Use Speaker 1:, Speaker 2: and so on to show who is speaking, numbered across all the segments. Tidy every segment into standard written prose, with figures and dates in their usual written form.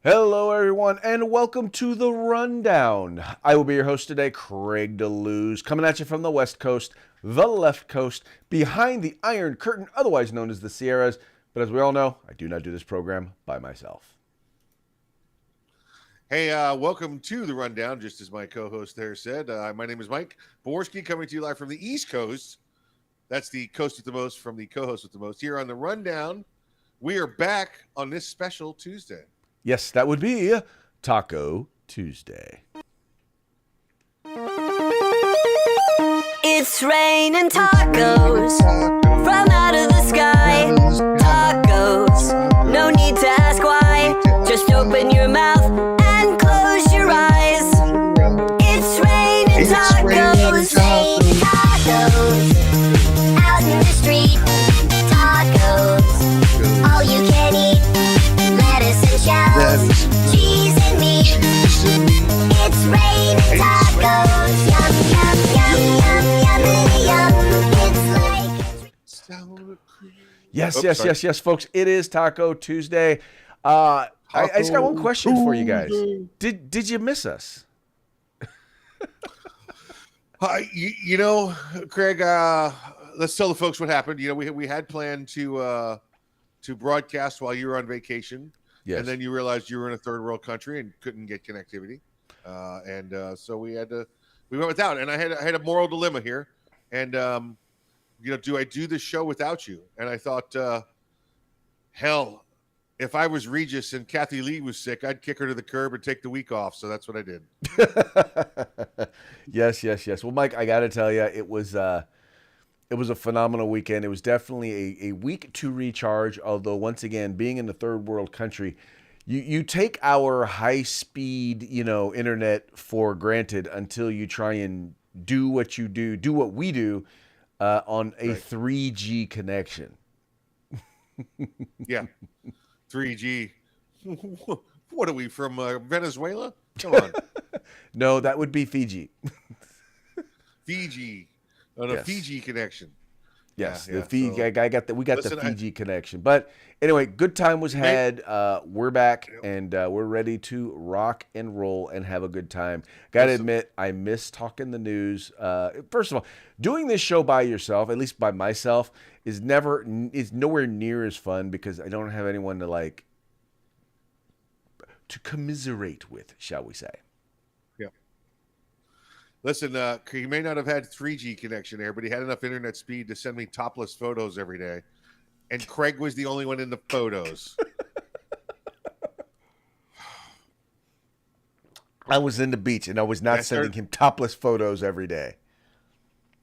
Speaker 1: Hello, everyone, and welcome to The Rundown. I will be your host today, Craig DeLuz, coming at you from the West Coast, the left coast, behind the Iron Curtain, otherwise known as the Sierras. But as we all know, I do not do this program by myself.
Speaker 2: Hey, welcome to The Rundown, just as my co-host there said. My name is Mike Borski, coming to you live from the East Coast. That's the coast with the most from the co-host with the most. Here on The Rundown, we are back on this special Tuesday.
Speaker 1: Yes, that would be Taco Tuesday.
Speaker 3: It's raining tacos from out of the sky. Tacos, no need to ask why. Just open your mouth and close your eyes. It's raining tacos. Raining tacos out in the street. Tacos, all you can eat. Lettuce and shells, cheese and meat. It's raining tacos. Yum, yum, yum, yum, yum, yum. It's like
Speaker 1: Yes, folks. It is Taco Tuesday. I just got one question for you guys. Did you miss us?
Speaker 2: Craig, let's tell the folks what happened. We had planned to broadcast while you were on vacation.
Speaker 1: Yes.
Speaker 2: And then you realized you were in a third world country and couldn't get connectivity. So we went without. And I had a moral dilemma here. And, do I do this show without you? And I thought, hell, if I was Regis and Kathy Lee was sick, I'd kick her to the curb and take the week off. So that's what I did.
Speaker 1: Yes. Well, Mike, I got to tell you, it was a phenomenal weekend. It was definitely a week to recharge. Although, once again, being in the third world country, you take our high speed, internet for granted until you try and do what we do on a 3G connection.
Speaker 2: Yeah, 3G. What are we from Venezuela? Come on.
Speaker 1: No, that would be Fiji.
Speaker 2: Fiji. On a
Speaker 1: Yes.
Speaker 2: Fiji connection.
Speaker 1: Yes,
Speaker 2: Yeah,
Speaker 1: the Fiji.
Speaker 2: so-
Speaker 1: We got
Speaker 2: Listen,
Speaker 1: the Fiji connection. But anyway, good time was had. We're back and we're ready to rock and roll and have a good time. Got to admit, I miss talking the news. First of all, doing this show by yourself, at least by myself, is nowhere near as fun because I don't have anyone to commiserate with, shall we say?
Speaker 2: Listen, he may not have had 3G connection there, but he had enough internet speed to send me topless photos every day. And Craig was the only one in the photos.
Speaker 1: I was in the beach and I was not sending him topless photos every day.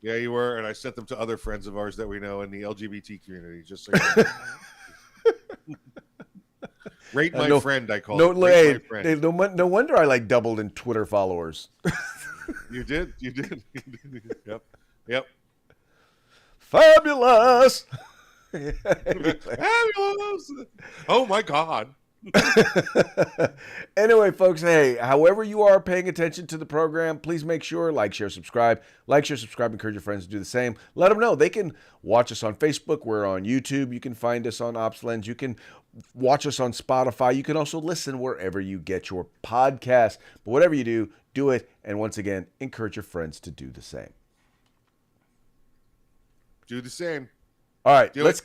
Speaker 2: Yeah, you were. And I sent them to other friends of ours that we know in the LGBT community. Just so you know. Rate my friend, I call it. Rate my friend.
Speaker 1: No wonder I doubled in Twitter followers.
Speaker 2: You did. Yep.
Speaker 1: Fabulous.
Speaker 2: Fabulous. Oh my God.
Speaker 1: Anyway, folks, hey, however you are paying attention to the program, please make sure, like, share, subscribe. Like, share, subscribe. Encourage your friends to do the same. Let them know. They can watch us on Facebook. We're on YouTube. You can find us on OpsLens. You can watch us on Spotify. You can also listen wherever you get your podcast. But whatever you do, do it. And once again, encourage your friends to do the same.
Speaker 2: Do the same.
Speaker 1: All right, let's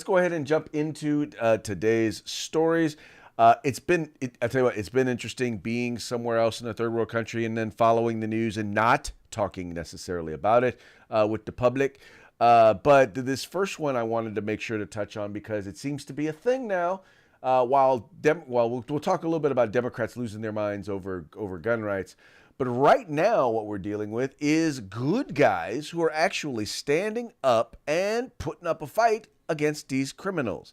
Speaker 1: go ahead and jump into today's stories. I tell you what, it's been interesting being somewhere else in a third world country and then following the news and not talking necessarily about it with the public. But this first one I wanted to make sure to touch on because it seems to be a thing now. We'll talk a little bit about Democrats losing their minds over gun rights. But right now, what we're dealing with is good guys who are actually standing up and putting up a fight against these criminals.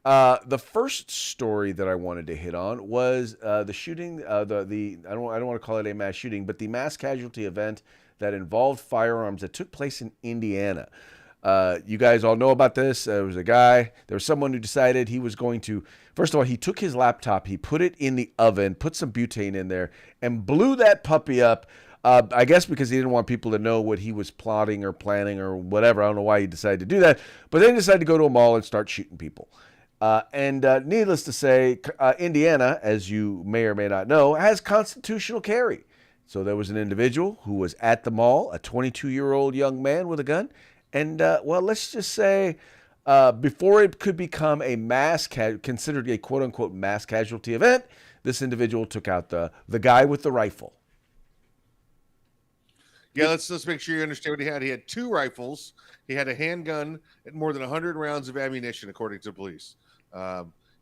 Speaker 1: The first story that I wanted to hit on was the shooting. I don't want to call it a mass shooting, but the mass casualty event that involved firearms that took place in Indiana. You guys all know about this. There was someone who decided he was going to, first of all, he took his laptop, he put it in the oven, put some butane in there, and blew that puppy up. I guess because he didn't want people to know what he was plotting or planning or whatever. I don't know why he decided to do that. But then he decided to go to a mall and start shooting people. And needless to say, Indiana, as you may or may not know, has constitutional carry. So there was an individual who was at the mall, a 22-year-old young man with a gun. And, well, let's just say before it could become a considered a quote-unquote mass casualty event, this individual took out the guy with the rifle.
Speaker 2: Yeah, let's make sure you understand what he had. He had 2 rifles. He had a handgun and more than 100 rounds of ammunition, according to police.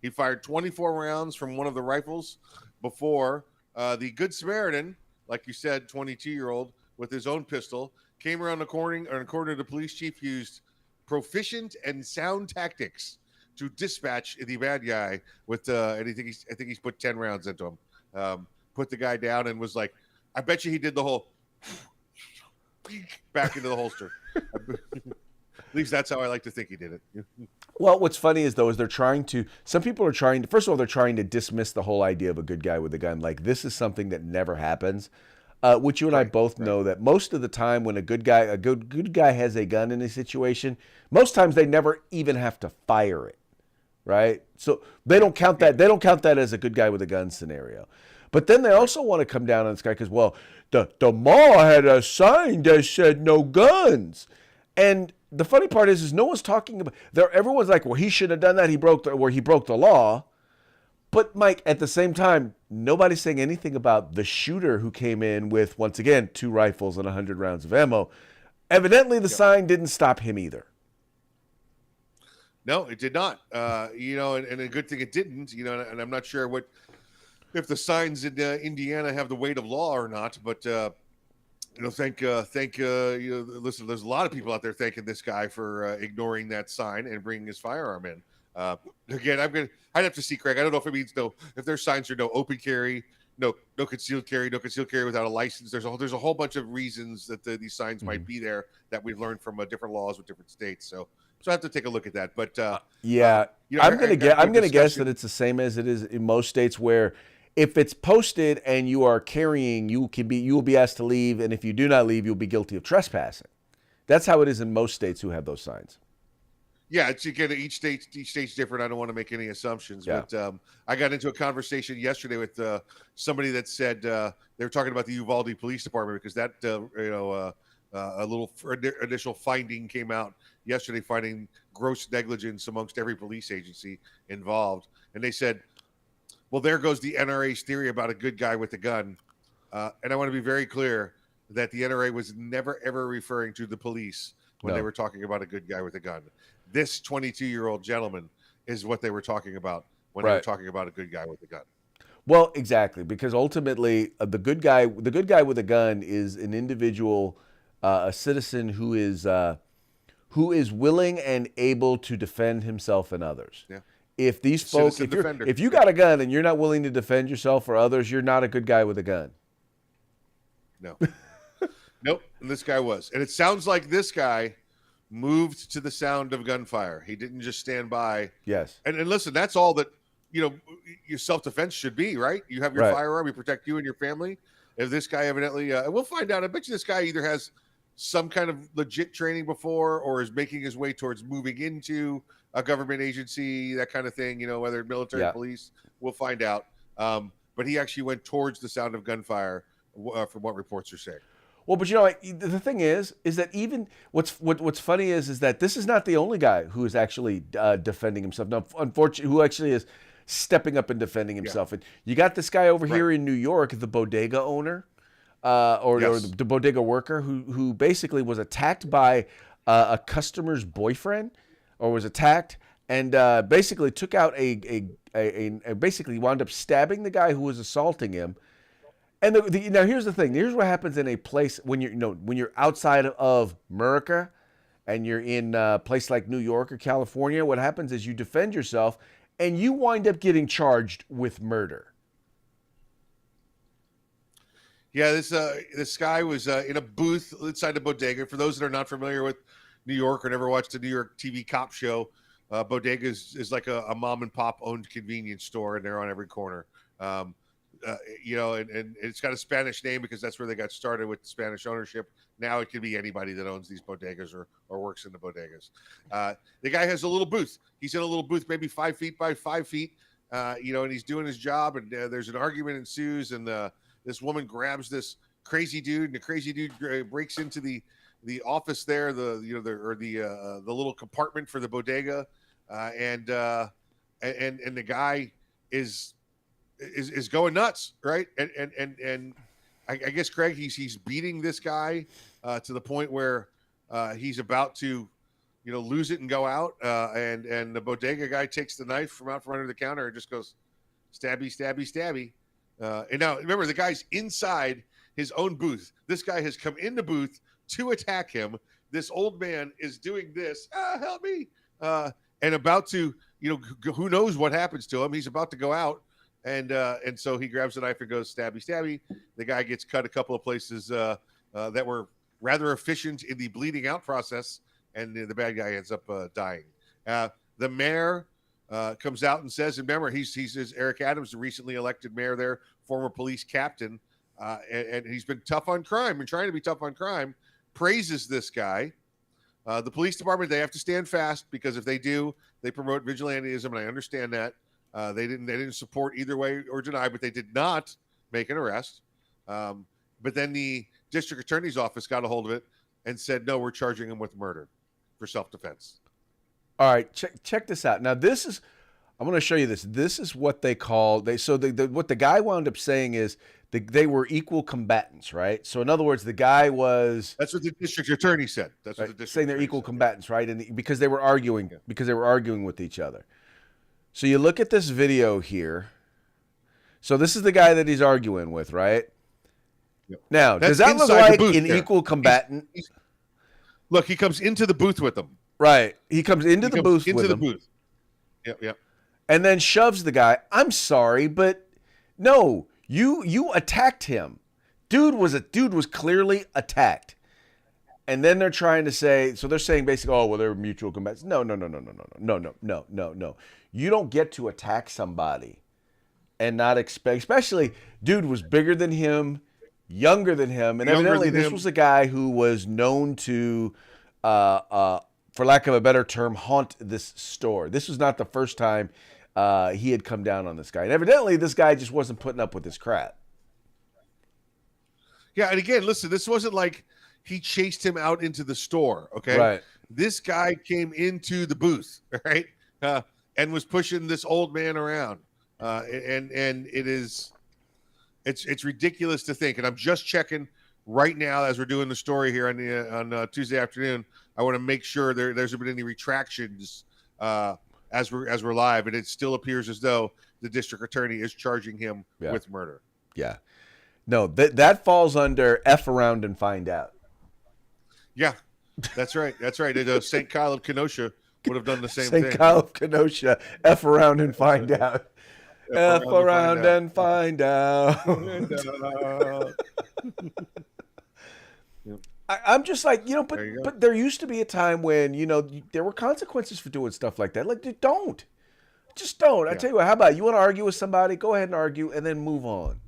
Speaker 2: He fired 24 rounds from one of the rifles before the Good Samaritan, like you said, 22-year-old with his own pistol, came around the corner, and according to the police chief, used proficient and sound tactics to dispatch the bad guy with, and I think he's put 10 rounds into him. Put the guy down and was like, I bet you he did the whole back into the holster. At least that's how I like to think he did it.
Speaker 1: Well, what's funny is some people are trying to, first of all, they're trying to dismiss the whole idea of a good guy with a gun. Like, this is something that never happens. Which you and I both know that most of the time when a good guy has a gun in a situation, most times they never even have to fire it, right? So they don't count that. They don't count that as a good guy with a gun scenario. But then they also want to come down on this guy because, well, the mall had a sign that said no guns, and the funny part is no one's talking about there. Everyone's like, well, he should have done that. He broke the law. But Mike, at the same time, nobody's saying anything about the shooter who came in with, once again, 2 rifles and 100 rounds of ammo. Evidently, the sign didn't stop him either.
Speaker 2: No, it did not. And a good thing it didn't. And I'm not sure if the signs in Indiana have the weight of law or not. But listen, there's a lot of people out there thanking this guy for ignoring that sign and bringing his firearm in. Again, I'd have to see, Craig. I don't know if it means if there's signs are no open carry, no concealed carry, no concealed carry without a license. There's a whole bunch of reasons that these signs might be there that we've learned from different laws with different states. So I have to take a look at that. But
Speaker 1: I'm gonna guess that it's the same as it is in most states, where if it's posted and you are carrying, you will be asked to leave, and if you do not leave, you'll be guilty of trespassing. That's how it is in most states who have those signs.
Speaker 2: Yeah, it's again each state's different. I don't want to make any assumptions, but I got into a conversation yesterday with somebody that said they were talking about the Uvalde Police Department because that a little initial finding came out yesterday, finding gross negligence amongst every police agency involved, and they said, "Well, there goes the NRA's theory about a good guy with a gun," and I want to be very clear that the NRA was never ever referring to the police when they were talking about a good guy with a gun. This 22-year-old gentleman is what they were talking about when they were talking about a good guy with a gun.
Speaker 1: Well, exactly, because ultimately the good guy with a gun is an individual, a citizen who is willing and able to defend himself and others. Yeah. If these folks, if you got a gun and you're not willing to defend yourself or others, you're not a good guy with a gun.
Speaker 2: No. Nope. And this guy was. And it sounds like this guy moved to the sound of gunfire. He didn't just stand by.
Speaker 1: Yes.
Speaker 2: And listen, that's all that, your self-defense should be, right? You have your firearm, you protect you and your family. If this guy evidently, we'll find out. I bet you this guy either has some kind of legit training before or is making his way towards moving into a government agency, that kind of thing, whether military, police, we'll find out. But he actually went towards the sound of gunfire from what reports are saying.
Speaker 1: Well, but the thing is that even what's funny is that this is not the only guy who is actually defending himself. Now, unfortunately, who actually is stepping up and defending himself. And you got this guy over here in New York, the bodega owner, or the bodega worker who basically was attacked by a customer's boyfriend, or was attacked and basically took out basically wound up stabbing the guy who was assaulting him. And now here's the thing. Here's what happens in a place when you're outside of America and you're in a place like New York or California. What happens is you defend yourself and you wind up getting charged with murder.
Speaker 2: Yeah, this guy was in a booth inside the bodega. For those that are not familiar with New York or never watched the New York TV cop show, bodega is like a mom and pop owned convenience store, and they're on every corner. you know, and it's got a Spanish name because that's where they got started with Spanish ownership. Now it could be anybody that owns these bodegas or works in the bodegas. The guy has a little booth. He's in a little booth, maybe 5 feet by 5 feet, you know, and he's doing his job. And there's an argument ensues, and this woman grabs this crazy dude, and the crazy dude breaks into the office there, the little compartment for the bodega, and the guy is going nuts, right? And I guess Craig, he's beating this guy to the point where he's about to, you know, lose it and go out. And the bodega guy takes the knife from out from under the counter and just goes stabby, stabby, stabby. And now remember, the guy's inside his own booth. This guy has come in the booth to attack him. This old man is doing this. Help me! And about to, you know, who knows what happens to him? He's about to go out. And so he grabs the knife and goes stabby, stabby. The guy gets cut a couple of places that were rather efficient in the bleeding out process, and the bad guy ends up dying. The mayor comes out and says, and remember, he's Eric Adams, the recently elected mayor there, former police captain, and he's been tough on crime and trying to be tough on crime, praises this guy. The police department, they have to stand fast because if they do, they promote vigilantism, and I understand that. They didn't support either way or deny, but they did not make an arrest. But then the district attorney's office got a hold of it and said, no, we're charging him with murder for self-defense.
Speaker 1: All right, check this out. Now, I'm going to show you this. This is what they call what the guy wound up saying is they were equal combatants, right? So in other words, the guy was.
Speaker 2: That's what the district attorney said. That's what the district
Speaker 1: saying they're equal combatants, right? And because they were arguing with each other. So you look at this video here. So this is the guy that he's arguing with, right?
Speaker 2: Yep.
Speaker 1: Now,
Speaker 2: That's
Speaker 1: does that look like an equal combatant?
Speaker 2: Look, he comes into the booth with them.
Speaker 1: Right. He comes into the booth with them.
Speaker 2: Booth. Yep.
Speaker 1: And then shoves the guy. I'm sorry, but no, you attacked him. Dude was clearly attacked. And then they're trying to say, so they're saying basically, oh, well, they're mutual combatants. No. You don't get to attack somebody and not expect, especially dude was bigger than him, younger than him, and evidently this was a guy who was known to, for lack of a better term, haunt this store. This was not the first time he had come down on this guy. And evidently this guy just wasn't putting up with this crap.
Speaker 2: Yeah, and again, listen, this wasn't like he chased him out into the store, okay?
Speaker 1: Right.
Speaker 2: This guy came into the booth, right? And was pushing this old man around. And it's ridiculous to think. And I'm just checking right now as we're doing the story here on Tuesday afternoon. I want to make sure there hasn't been any retractions as we're live, and it still appears as though the district attorney is charging him with murder.
Speaker 1: Yeah. No, that falls under F around and find out.
Speaker 2: Yeah, that's right. That's right. St. Kyle of Kenosha would have done the same thing.
Speaker 1: St. Kyle of Kenosha, F around and find out. F around and find out. I'm just like, but there used to be a time when, there were consequences for doing stuff like that. Like, just don't. I tell you what, how about you want to argue with somebody? Go ahead and argue and then move on.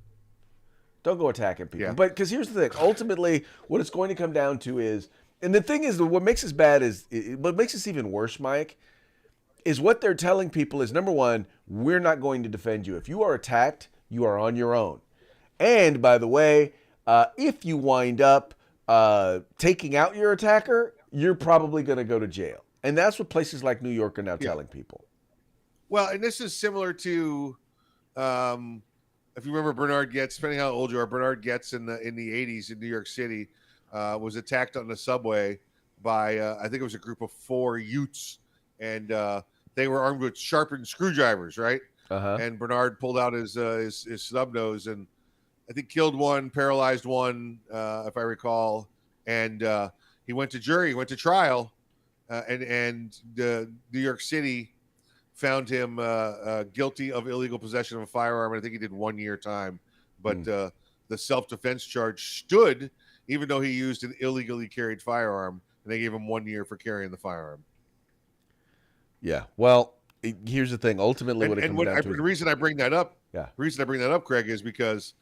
Speaker 1: Don't go attacking people. Yeah. But because here's the thing. Ultimately, what it's going to come down to is, and the thing is, what makes us bad is, what makes us even worse, Mike, is what they're telling people is, number one, we're not going to defend you. If you are attacked, you are on your own. And by the way, if you wind up taking out your attacker, you're probably going to go to jail. And that's what places like New York are now telling people.
Speaker 2: Well, and this is similar to, if you remember Bernard Goetz, depending how old you are, Bernard Goetz in the 80s in New York City was attacked on the subway by, I think it was a group of 4 Utes, and they were armed with sharpened screwdrivers, right? And Bernard pulled out his snub nose and I think killed one, paralyzed one, if I recall. And he went to jury, went to trial, and the New York City found him guilty of illegal possession of a firearm. And I think he did 1 year time. But the self-defense charge stood, even though he used an illegally carried firearm. And they gave him 1 year for carrying the firearm.
Speaker 1: Yeah. Well, here's the thing. Ultimately, what it comes down to
Speaker 2: the reason I bring that up,
Speaker 1: Yeah.
Speaker 2: The reason I bring that up, Craig, is because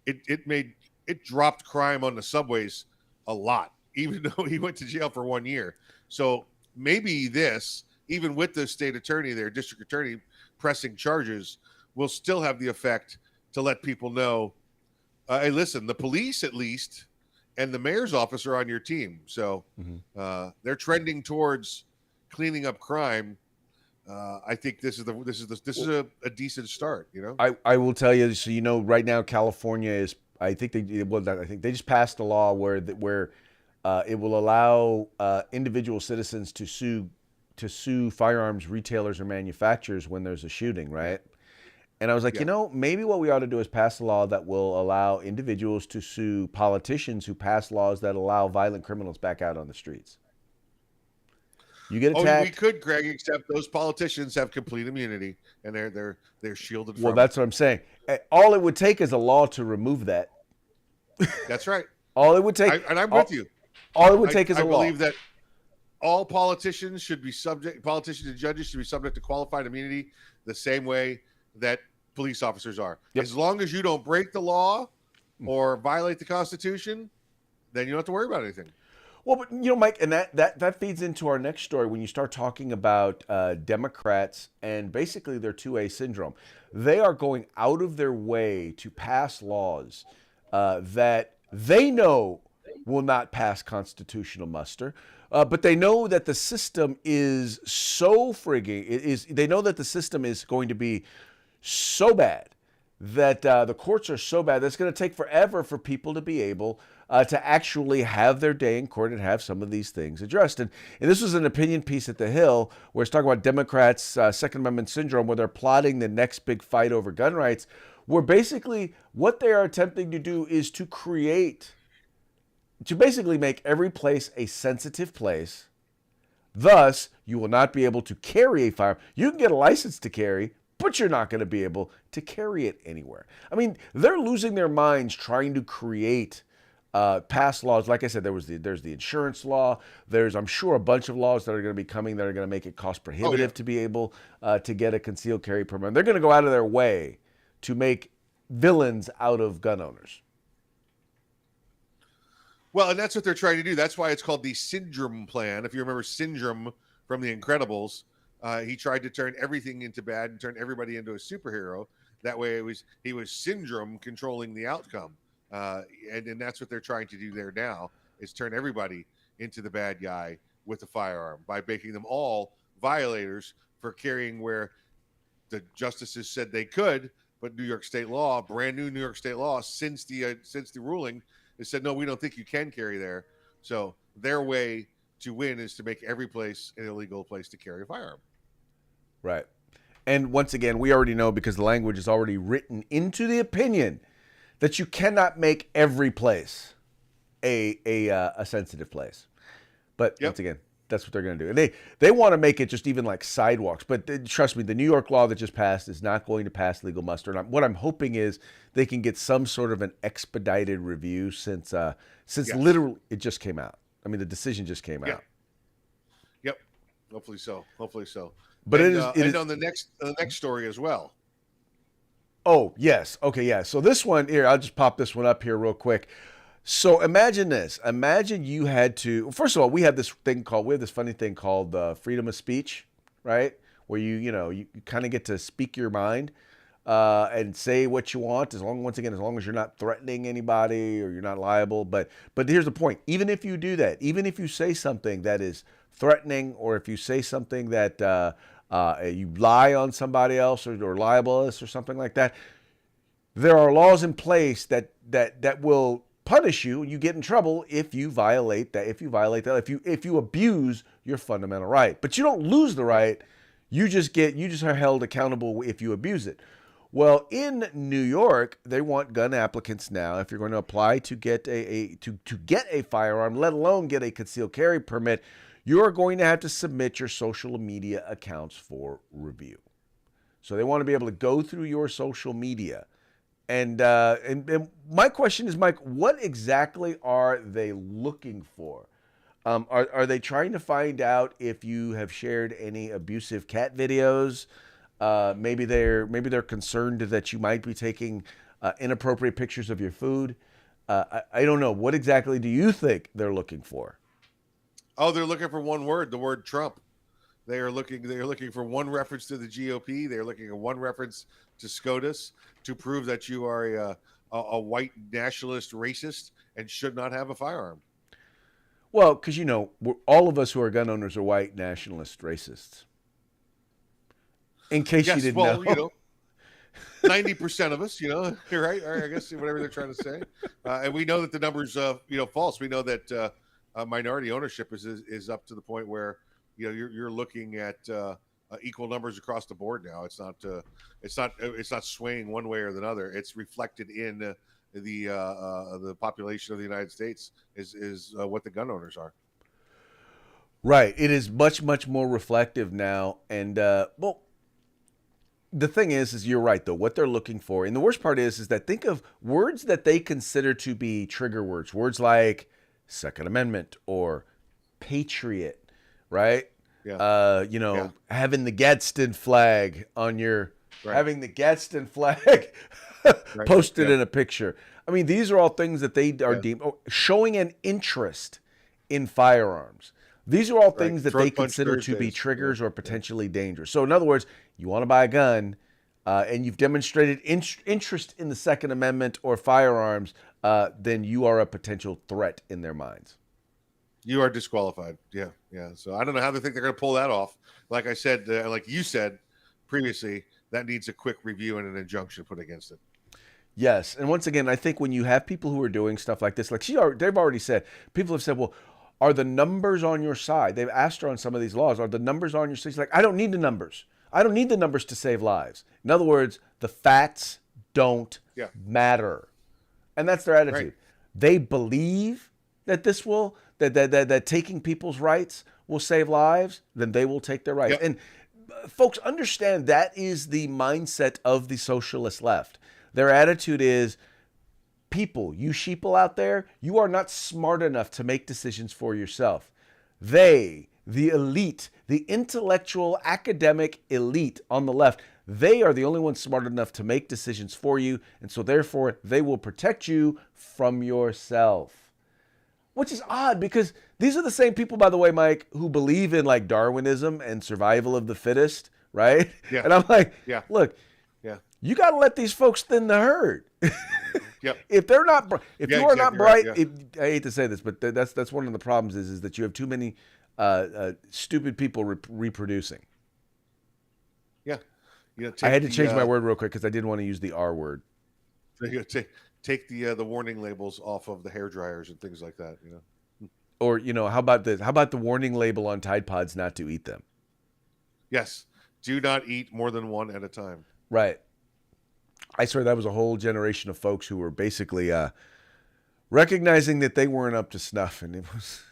Speaker 2: it dropped crime on the subways a lot, even though he went to jail for 1 year. So maybe this, even with the state attorney there, district attorney pressing charges, will still have the effect to let people know, hey, listen, the police at least and the mayor's office are on your team. So they're trending towards cleaning up crime. I think this is a decent start. You know,
Speaker 1: I will tell you. So right now California is. I think they just passed a law where it will allow individual citizens to sue firearms retailers or manufacturers when there's a shooting, right? And I was like, maybe what we ought to do is pass a law that will allow individuals to sue politicians who pass laws that allow violent criminals back out on the streets. You get attacked.
Speaker 2: We could, Greg, except those politicians have complete immunity and they're shielded.
Speaker 1: Well, that's what I'm saying. All it would take is a law to remove that.
Speaker 2: That's right.
Speaker 1: All it would take,
Speaker 2: and I'm with you.
Speaker 1: All it would take is a law.
Speaker 2: I believe that all politicians and judges should be subject to qualified immunity the same way that police officers are.
Speaker 1: Yep.
Speaker 2: As long as you don't break the law or violate the Constitution, then you don't have to worry about anything.
Speaker 1: Well, but Mike, and that feeds into our next story when you start talking about Democrats and basically their 2A syndrome. They are going out of their way to pass laws that they know will not pass constitutional muster, but they know that the system is so frigging. They know that the system is going to be so bad that the courts are so bad that it's going to take forever for people to be able to actually have their day in court and have some of these things addressed. And this was an opinion piece at The Hill where it's talking about Democrats' Second Amendment syndrome, where they're plotting the next big fight over gun rights, where basically what they are attempting to do is to basically make every place a sensitive place. Thus, you will not be able to carry a firearm. You can get a license to carry, but you're not going to be able to carry it anywhere. I mean, they're losing their minds trying to create pass laws. Like I said, there's the insurance law. There's, I'm sure, a bunch of laws that are going to be coming that are going to make it cost prohibitive to be able to get a concealed carry permit. They're going to go out of their way to make villains out of gun owners.
Speaker 2: Well, and that's what they're trying to do. That's why it's called the Syndrome Plan. If you remember Syndrome from The Incredibles, he tried to turn everything into bad and turn everybody into a superhero. That way he was Syndrome controlling the outcome. And that's what they're trying to do there now, is turn everybody into the bad guy with a firearm by making them all violators for carrying where the justices said they could, but New York State law, brand new New York State law since the ruling, they said, no, we don't think you can carry there. So their way to win is to make every place an illegal place to carry a firearm.
Speaker 1: Right. And once again, we already know, because the language is already written into the opinion, that you cannot make every place a sensitive place. But once again, that's what they're going to do. And they want to make it just even like sidewalks. But trust me, the New York law that just passed is not going to pass legal muster. And what I'm hoping is they can get some sort of an expedited review since literally it just came out. I mean, the decision just came out.
Speaker 2: Yep. Hopefully so.
Speaker 1: But
Speaker 2: and,
Speaker 1: it is
Speaker 2: on the next story as well.
Speaker 1: Oh, yes. Okay, yeah. So this one here, I'll just pop this one up here real quick. So imagine this. Imagine you had to, first of all, we have this funny thing called freedom of speech, right? Where you kind of get to speak your mind and say what you want, as long as you're not threatening anybody or you're not liable. But here's the point. Even if you do that, even if you say something that is threatening, or if you say something that you lie on somebody else or libelous or something like that, there are laws in place that will punish you. You get in trouble if you violate that. If you abuse your fundamental right, but you don't lose the right. You just are held accountable if you abuse it. Well, in New York, they want gun applicants now, if you're going to apply to get a firearm, let alone get a concealed carry permit, you're going to have to submit your social media accounts for review. So they want to be able to go through your social media. And my question is, Mike, what exactly are they looking for? Are they trying to find out if you have shared any abusive cat videos? Maybe they're concerned that you might be taking inappropriate pictures of your food. I don't know. What exactly do you think they're looking for?
Speaker 2: Oh, they're looking for one word, the word Trump. They are looking for one reference to the GOP. They're looking at one reference to SCOTUS to prove that you are a white nationalist racist and should not have a firearm.
Speaker 1: Well, because all of us who are gun owners are white nationalist racists. In case you didn't know.
Speaker 2: 90% of us, you're right. Or I guess whatever they're trying to say, and we know that the numbers, false. We know that minority ownership is up to the point where you're looking at equal numbers across the board now. It's not swaying one way or the other. It's reflected in the population of the United States is what the gun owners are.
Speaker 1: Right. It is much, much more reflective now. And the thing is you're right though. What they're looking for, and the worst part is that think of words that they consider to be trigger words. Words like Second Amendment or patriot. Right?
Speaker 2: Yeah.
Speaker 1: Having the Gadsden flag on your having the Gadsden flag posted in a picture. I mean, these are all things that they are deemed showing an interest in firearms. These are all things that they consider to be triggers or potentially dangerous. So in other words, you want to buy a gun and you've demonstrated interest in the Second Amendment or firearms, then you are a potential threat in their minds.
Speaker 2: You are disqualified. Yeah. So I don't know how they think they're going to pull that off. Like I said, like you said previously, that needs a quick review and an injunction put against it.
Speaker 1: Yes. And once again, I think when you have people who are doing stuff like this, like they've already said, people have said, well, are the numbers on your side? They've asked her on some of these laws, are the numbers on your side? She's like, I don't need the numbers. I don't need the numbers to save lives. In other words, the facts don't matter. And that's their attitude. Right. They believe that this will, that taking people's rights will save lives, then they will take their rights. Yep. And folks, understand that is the mindset of the socialist left. Their attitude is, people, you sheeple out there, you are not smart enough to make decisions for yourself. They, the elite, the intellectual academic elite on the left, they are the only ones smart enough to make decisions for you. And so therefore they will protect you from yourself. Which is odd because these are the same people, by the way, Mike, who believe in like Darwinism and survival of the fittest, right?
Speaker 2: Yeah.
Speaker 1: And I'm like, look,
Speaker 2: yeah,
Speaker 1: you got to let these folks thin the herd.
Speaker 2: Yep.
Speaker 1: If they're not, if you are not bright,
Speaker 2: right,
Speaker 1: I hate to say this, but that's one of the problems is that you have too many stupid people reproducing.
Speaker 2: Yeah.
Speaker 1: I had to change my word real quick because I didn't want to use the R word.
Speaker 2: Take the warning labels off of the hair dryers and things like that.
Speaker 1: Or how about this? How about the warning label on Tide Pods not to eat them?
Speaker 2: Yes, do not eat more than one at a time.
Speaker 1: Right. I swear that was a whole generation of folks who were basically recognizing that they weren't up to snuff, and it was.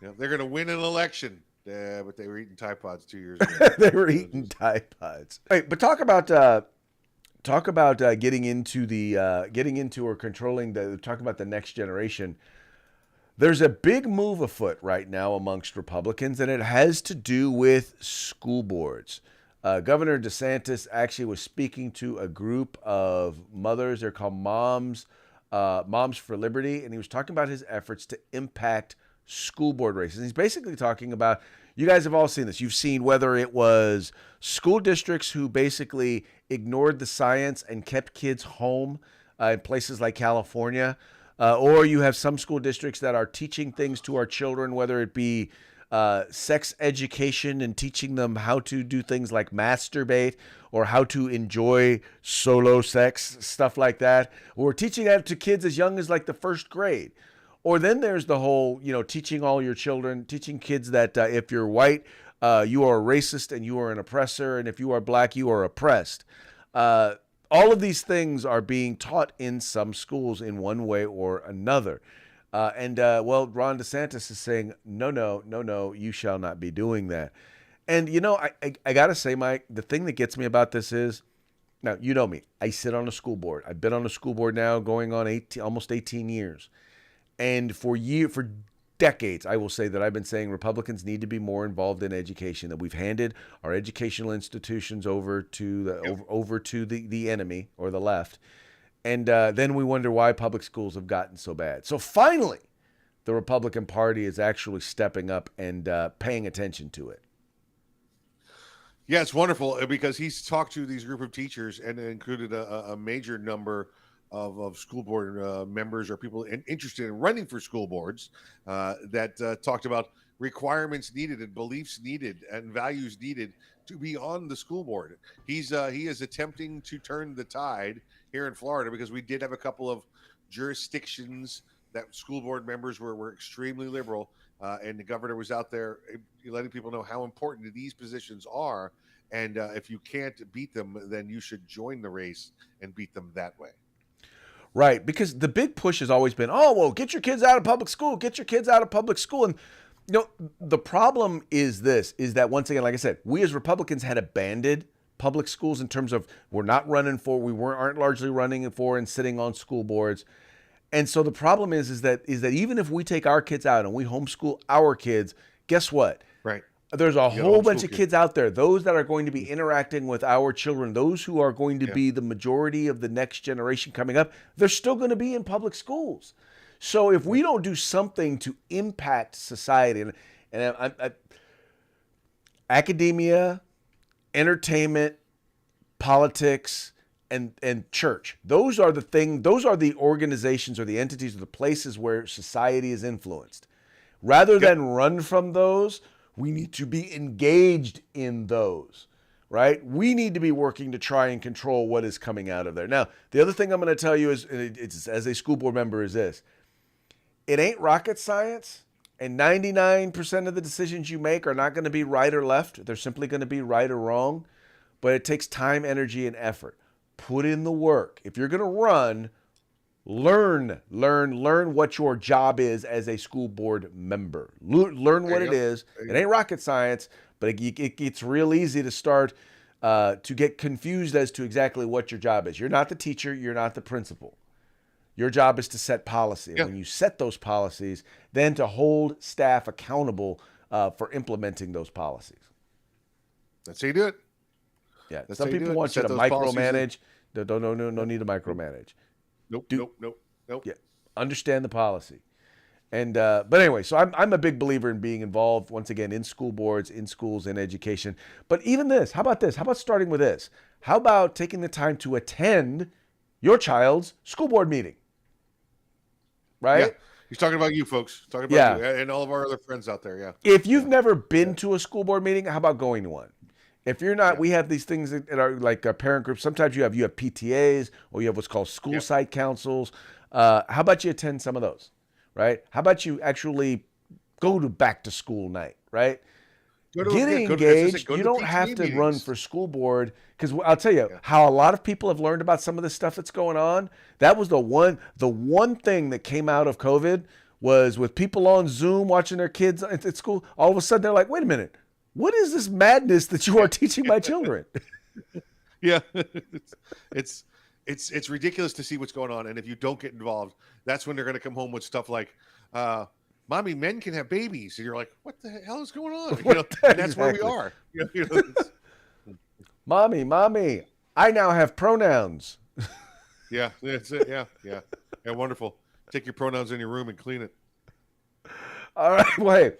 Speaker 2: Yeah, they're going to win an election. Yeah, but they were eating Tide Pods 2 years ago.
Speaker 1: They were eating Tide Pods. Wait, but talk about getting into or controlling talk about the next generation. There's a big move afoot right now amongst Republicans, and it has to do with school boards. Governor DeSantis actually was speaking to a group of mothers. They're called Moms for Liberty, and he was talking about his efforts to impact school board races. And he's basically talking about, you guys have all seen this. You've seen whether it was school districts who basically ignored the science and kept kids home in places like California, or you have some school districts that are teaching things to our children, whether it be sex education and teaching them how to do things like masturbate or how to enjoy solo sex, stuff like that, or teaching that to kids as young as like the first grade. Or then there's the whole, teaching all your children, teaching kids that if you're white, you are a racist and you are an oppressor, and if you are black, you are oppressed. All of these things are being taught in some schools in one way or another. Ron DeSantis is saying, no, you shall not be doing that. And, I got to say, Mike, the thing that gets me about this is, now, you know me, I sit on a school board. I've been on a school board now going on almost 18 years. And for decades, I will say that I've been saying Republicans need to be more involved in education, that we've handed our educational institutions over to the enemy or the left. And then we wonder why public schools have gotten so bad. So finally, the Republican Party is actually stepping up and paying attention to it.
Speaker 2: Yeah, it's wonderful because he's talked to these group of teachers and included a major number of school board members or people interested in running for school boards that talked about requirements needed and beliefs needed and values needed to be on the school board. He is attempting to turn the tide here in Florida because we did have a couple of jurisdictions that school board members were extremely liberal, and the governor was out there letting people know how important these positions are. And if you can't beat them, then you should join the race and beat them that way.
Speaker 1: Right, because the big push has always been, oh, well, get your kids out of public school, get your kids out of public school. And, you know, the problem is that once again, like I said, we as Republicans had abandoned public schools in terms of we aren't largely running for and sitting on school boards. And so the problem is that even if we take our kids out and we homeschool our kids, guess what?
Speaker 2: Right.
Speaker 1: There's a whole bunch of kids out there, those that are going to be interacting with our children, those who are going to be the majority of the next generation coming up, they're still going to be in public schools. So if we don't do something to impact society, and academia, entertainment, politics, and church, those are the organizations or the entities or the places where society is influenced. Rather than run from those, we need to be engaged in those, right? We need to be working to try and control what is coming out of there. Now, the other thing I'm going to tell you is, it's, as a school board member, is this. It ain't rocket science, and 99% of the decisions you make are not going to be right or left. They're simply going to be right or wrong, but it takes time, energy, and effort. Put in the work. If you're going to run, learn what your job is as a school board member. Learn what it is. It ain't rocket science, but it's real easy to start to get confused as to exactly what your job is. You're not the teacher. You're not the principal. Your job is to set policy. And when you set those policies, then to hold staff accountable for implementing those policies.
Speaker 2: That's how you do it.
Speaker 1: Yeah. Some people want you to micromanage. No need to micromanage.
Speaker 2: Nope.
Speaker 1: Yeah, understand the policy. And but anyway, so I'm a big believer in being involved once again in school boards, in schools, in education. But even this, how about this? How about starting with this? How about taking the time to attend your child's school board meeting? Right?
Speaker 2: Yeah. He's talking about you folks. Talking about you and all of our other friends out there. Yeah.
Speaker 1: If you've never been to a school board meeting, how about going to one? If you're not, we have these things that are like parent groups. Sometimes you have PTAs or you have what's called school site councils. How about you attend some of those, right? How about you actually go to back to school night, right? Get engaged. You don't have to run for school board because I'll tell you how a lot of people have learned about some of this stuff that's going on. That was the one thing that came out of COVID was with people on Zoom watching their kids at school. All of a sudden they're like, wait a minute. What is this madness that you are teaching my children?
Speaker 2: Yeah, it's ridiculous to see what's going on, and if you don't get involved, that's when they're going to come home with stuff like, "Mommy, men can have babies," and you're like, "What the hell is going on?" And that's where we are.
Speaker 1: Mommy, I now have pronouns.
Speaker 2: Yeah, that's it. Yeah, wonderful. Take your pronouns in your room and clean it.
Speaker 1: All right, well, hey.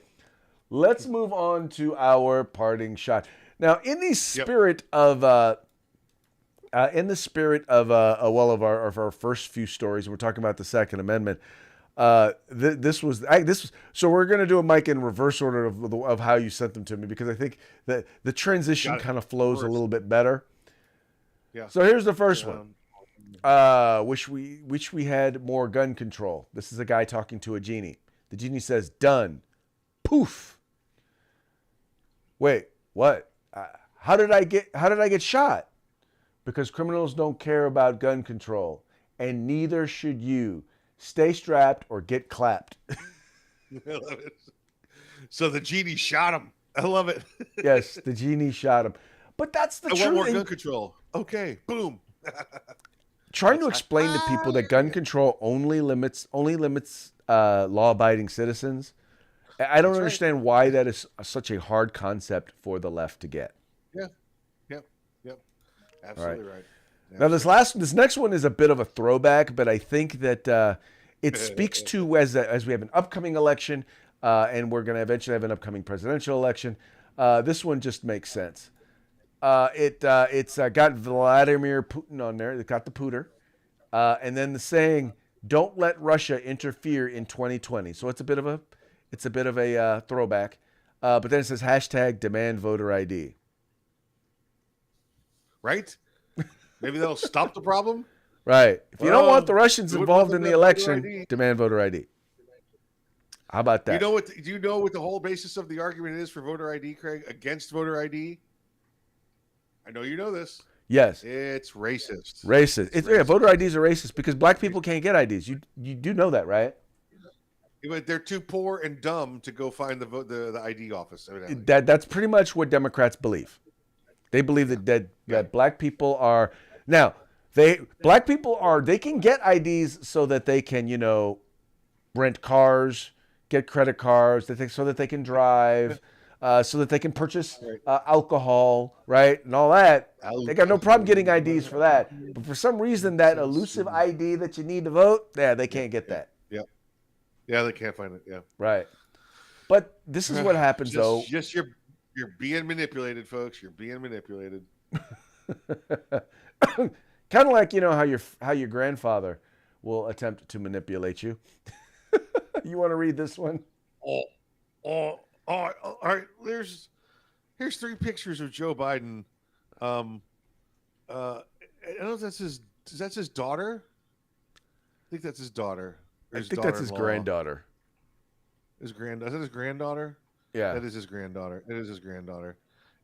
Speaker 1: Let's move on to our parting shot. Now, in the spirit of our our first few stories, we're talking about the Second Amendment. This was so we're going to do a mic in reverse order of how you sent them to me because I think that the transition kind of flows a little bit better.
Speaker 2: Yeah.
Speaker 1: So here's the first one. Wish we had more gun control. This is a guy talking to a genie. The genie says, "Done." Poof. Wait, what? How did I get shot? Because criminals don't care about gun control, and neither should you. Stay strapped or get clapped.
Speaker 2: I love it. So the genie shot him. I love it.
Speaker 1: Yes, the genie shot him. But that's the truth.
Speaker 2: I want more gun control. Okay, boom.
Speaker 1: Trying to explain to people that gun control only limits law-abiding citizens I don't
Speaker 2: That's right.
Speaker 1: understand why that is such a hard concept for the left to get.
Speaker 2: Yeah. Yep. Absolutely right.
Speaker 1: Now this next one is a bit of a throwback, but I think that it speaks to as we have an upcoming election, and we're going to eventually have an upcoming presidential election. This one just makes sense. It's got Vladimir Putin on there. It got the Pooter, and then the saying, "Don't let Russia interfere in 2020." So it's a bit of a throwback, but then it says hashtag demand voter ID.
Speaker 2: Right? Maybe that'll stop the problem.
Speaker 1: Right. If you don't want the Russians
Speaker 2: we would
Speaker 1: involved
Speaker 2: love
Speaker 1: in the
Speaker 2: that voter
Speaker 1: election,
Speaker 2: ID.
Speaker 1: demand voter ID. How about that?
Speaker 2: Do you know what the whole basis of the argument is for voter ID, Craig? Against voter ID? I know you know this.
Speaker 1: Yes.
Speaker 2: It's racist.
Speaker 1: Racist.
Speaker 2: It's
Speaker 1: Yeah,
Speaker 2: racist.
Speaker 1: voter IDs are racist because black people can't get IDs. You do know that, right?
Speaker 2: But they're too poor and dumb to go find the ID office. Evidently.
Speaker 1: That's pretty much what Democrats believe. They believe that black people are now they can get IDs so that they can rent cars, get credit cards, so that they can drive, so that they can purchase alcohol, right, and all that. They got no problem getting IDs for that. But for some reason, that elusive ID that you need to vote, they can't get that.
Speaker 2: Yeah, they can't find it. Yeah,
Speaker 1: right. But this is what happens, though.
Speaker 2: Just you're being manipulated, folks. You're being manipulated.
Speaker 1: Kind of like how your grandfather will attempt to manipulate you. You want to read this one?
Speaker 2: All right. Here's 3 pictures of Joe Biden. I don't know if that's his daughter. I think that's his daughter.
Speaker 1: I think that's his granddaughter.
Speaker 2: Is that his granddaughter?
Speaker 1: Yeah.
Speaker 2: That is his granddaughter. It is his granddaughter.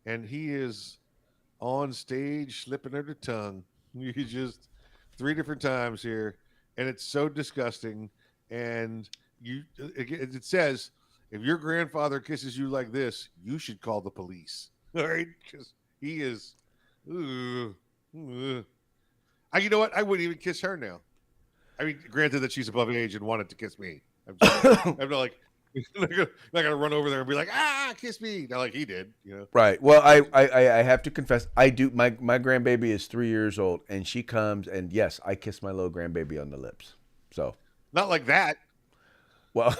Speaker 2: And he is on stage slipping her the tongue. You just 3 different times here. And it's so disgusting. And it says, if your grandfather kisses you like this, you should call the police. All right? Because he is. You know what? I wouldn't even kiss her now. I mean, granted that she's above age and wanted to kiss me. I'm not like, not gonna run over there and be like, kiss me, not like he did,
Speaker 1: Right. Well, I have to confess, I do. My grandbaby is 3 years old, and she comes, and yes, I kiss my little grandbaby on the lips. So
Speaker 2: not like that.
Speaker 1: Well,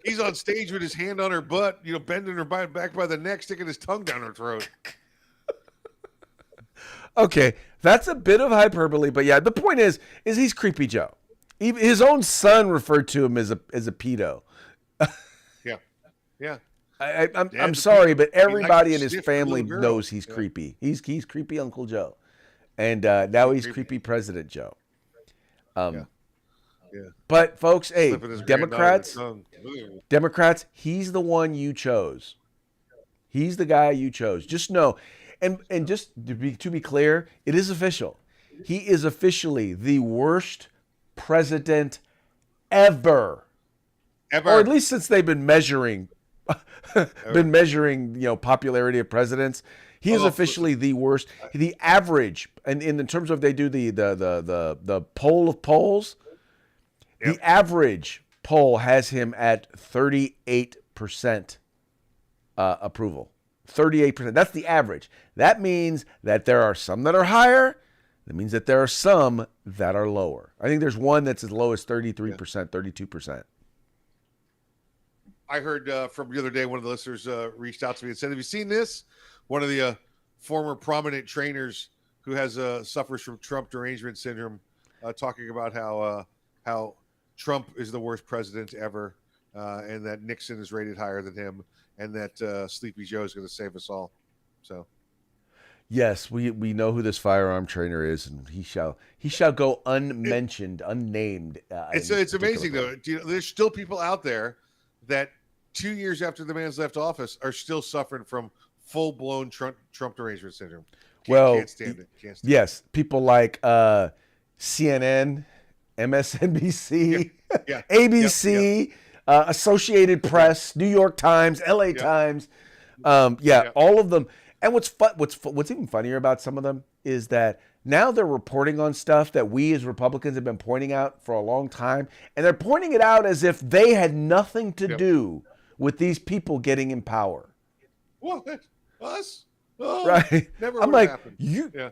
Speaker 2: he's on stage with his hand on her butt, bending her back by the neck, sticking his tongue down her throat.
Speaker 1: Okay, that's a bit of hyperbole, but yeah, the point is he's Creepy Joe. His own son referred to him as a pedo.
Speaker 2: Yeah.
Speaker 1: I'm sorry, but everybody in his
Speaker 2: stiff
Speaker 1: family
Speaker 2: little girl.
Speaker 1: knows he's creepy. He's creepy Uncle Joe, and now he's creepy President Joe.
Speaker 2: Yeah.
Speaker 1: But folks, hey,
Speaker 2: Slipping his granddaughter the tongue.
Speaker 1: Democrats, he's the one you chose. He's the guy you chose. Just know, and just to be clear, it is official. He is officially the worst president ever. Or at least since they've been measuring popularity of presidents. He is officially the worst. The average, and in terms of they do the poll of polls, the average poll has him at 38% approval. 38%. That's the average. That means that there are some that are higher. That means that there are some that are lower. I think there's one that's as low as 33%, 32%.
Speaker 2: I heard from the other day, one of the listeners reached out to me and said, have you seen this? One of the former prominent trainers who has suffers from Trump derangement syndrome, talking about how Trump is the worst president ever, and that Nixon is rated higher than him, and that Sleepy Joe is going to save us all. So,
Speaker 1: yes, we know who this firearm trainer is, and he shall go unmentioned, unnamed.
Speaker 2: It's amazing though. There's still people out there that 2 years after the man's left office are still suffering from full-blown Trump derangement syndrome. Can't stand it.
Speaker 1: Yes, people like CNN, MSNBC, ABC, Associated Press, New York Times, LA Times, all of them. And what's even funnier about some of them is that Now they're reporting on stuff that we as Republicans have been pointing out for a long time, and they're pointing it out as if they had nothing to do with these people getting in power.
Speaker 2: What? Us? Oh,
Speaker 1: Right?
Speaker 2: Never
Speaker 1: I'm
Speaker 2: would
Speaker 1: like,
Speaker 2: happen.
Speaker 1: yeah.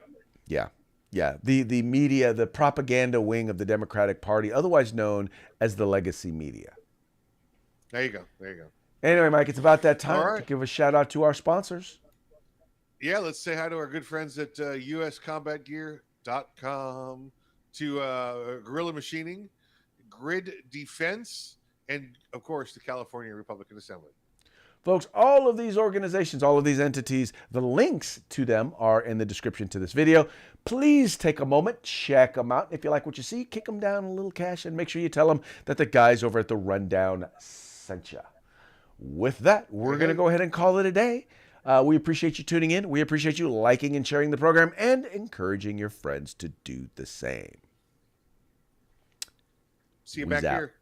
Speaker 1: The media, the propaganda wing of the Democratic Party, otherwise known as the legacy media.
Speaker 2: There you go.
Speaker 1: Anyway, Mike, it's about that time
Speaker 2: All right.
Speaker 1: to give a shout out to our sponsors.
Speaker 2: Yeah, let's say hi to our good friends at uscombatgear.com, to Guerrilla Machining, Grid Defense, and, of course, the California Republican Assembly.
Speaker 1: Folks, all of these organizations, all of these entities, the links to them are in the description to this video. Please take a moment, check them out. If you like what you see, kick them down a little cash and make sure you tell them that the guys over at The Rundown sent you. With that, we're going to go ahead and call it a day. We appreciate you tuning in. We appreciate you liking and sharing the program and encouraging your friends to do the same.
Speaker 2: See you
Speaker 1: We's
Speaker 2: back
Speaker 1: out.
Speaker 2: here.